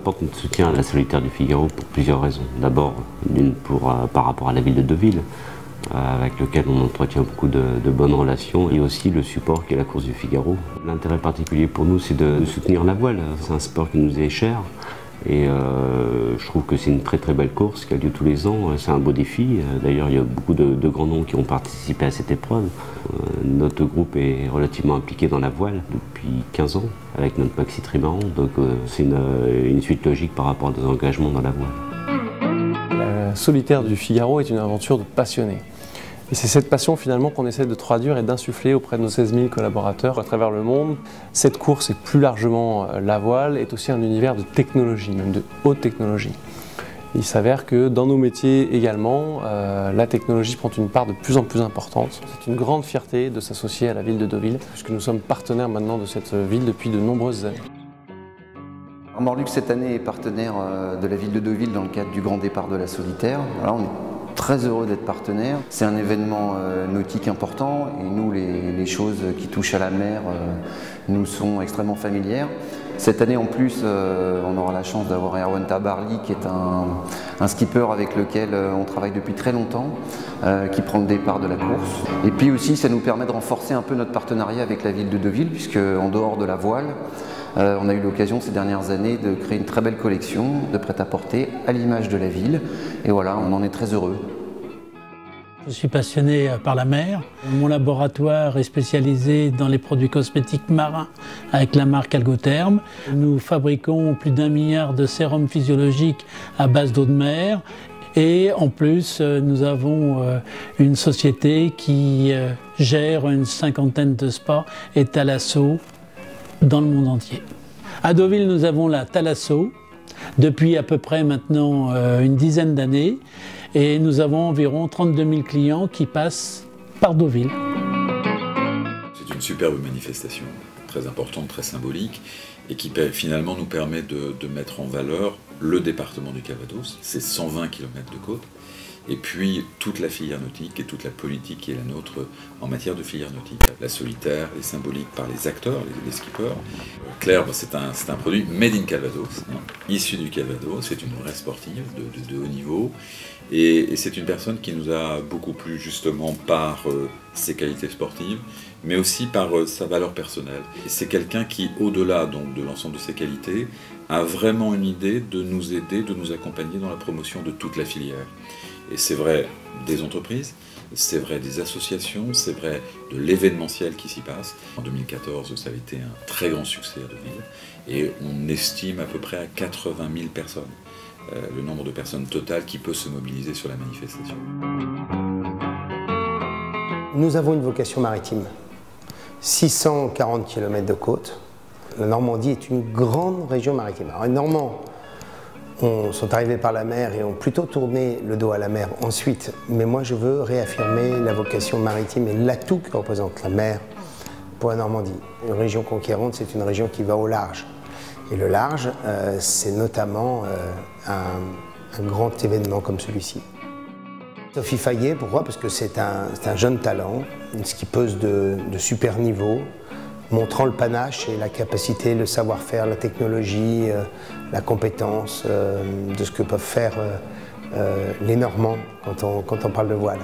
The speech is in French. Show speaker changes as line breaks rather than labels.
apporte notre soutien à la Solitaire du Figaro pour plusieurs raisons. D'abord, par rapport à la ville de Deauville, avec lequel on entretient beaucoup de bonnes relations, et aussi le support qu'est la course du Figaro. L'intérêt particulier pour nous, c'est de soutenir la voile. C'est un sport qui nous est cher, et je trouve que c'est une très très belle course qui a lieu tous les ans. C'est un beau défi. D'ailleurs, il y a beaucoup de grands noms qui ont participé à cette épreuve. Notre groupe est relativement impliqué dans la voile depuis 15 ans, avec notre Maxi Trimaran, donc c'est une suite logique par rapport à nos engagements dans la voile.
La Solitaire du Figaro est une aventure de passionnés. Et c'est cette passion finalement qu'on essaie de traduire et d'insuffler auprès de nos 16 000 collaborateurs à travers le monde. Cette course et plus largement la voile est aussi un univers de technologie, même de haute technologie. Il s'avère que dans nos métiers également, la technologie prend une part de plus en plus importante. C'est une grande fierté de s'associer à la ville de Deauville, puisque nous sommes partenaires maintenant de cette ville depuis de nombreuses années.
Armor-Luxe cette année est partenaire de la ville de Deauville dans le cadre du grand départ de la Solitaire. Voilà, on est très heureux d'être partenaire. C'est un événement nautique important et nous, les choses qui touchent à la mer nous sont extrêmement familières. Cette année en plus, on aura la chance d'avoir Erwan Tabarly qui est un skipper avec lequel on travaille depuis très longtemps, qui prend le départ de la course. Et puis aussi, ça nous permet de renforcer un peu notre partenariat avec la ville de Deauville, puisque en dehors de la voile, on a eu l'occasion ces dernières années de créer une très belle collection de prêt-à-porter à l'image de la ville. Et voilà, on en est très heureux.
Je suis passionné par la mer. Mon laboratoire est spécialisé dans les produits cosmétiques marins avec la marque Algotherm. Nous fabriquons plus d'1 milliard de sérums physiologiques à base d'eau de mer. Et en plus, nous avons une société qui gère une 50aine de spas et thalassos dans le monde entier. À Deauville, nous avons la Thalasso depuis à peu près maintenant une dizaine d'années et nous avons environ 32 000 clients qui passent par Deauville.
C'est une superbe manifestation, très importante, très symbolique et qui finalement nous permet de mettre en valeur le département du Calvados, ses 120 km de côte, et puis toute la filière nautique et toute la politique qui est la nôtre en matière de filière nautique. La Solitaire est symbolique par les acteurs, les skippers. Claire, c'est un produit made in Calvados, issu du Calvados, c'est une vraie sportive de haut niveau, et c'est une personne qui nous a beaucoup plu justement par ses qualités sportives, mais aussi par sa valeur personnelle. C'est quelqu'un qui, au-delà donc de l'ensemble de ses qualités, a vraiment une idée de nous aider, de nous accompagner dans la promotion de toute la filière. Et c'est vrai des entreprises, c'est vrai des associations, c'est vrai de l'événementiel qui s'y passe. En 2014, ça a été un très grand succès à Deauville et on estime à peu près à 80 000 personnes, le nombre de personnes totales qui peut se mobiliser sur la manifestation.
Nous avons une vocation maritime, 640 km de côte. La Normandie est une grande région maritime. Alors les Normands sont arrivés par la mer et ont plutôt tourné le dos à la mer ensuite. Mais moi, je veux réaffirmer la vocation maritime et l'atout que représente la mer pour la Normandie. Une région conquérante, c'est une région qui va au large. Et le large, c'est notamment un grand événement comme celui-ci. Sophie Fayet, pourquoi? Parce que c'est un jeune talent, une skippeuse de super niveau, montrant le panache et la capacité, le savoir-faire, la technologie, la compétence de ce que peuvent faire les Normands quand on parle de voile.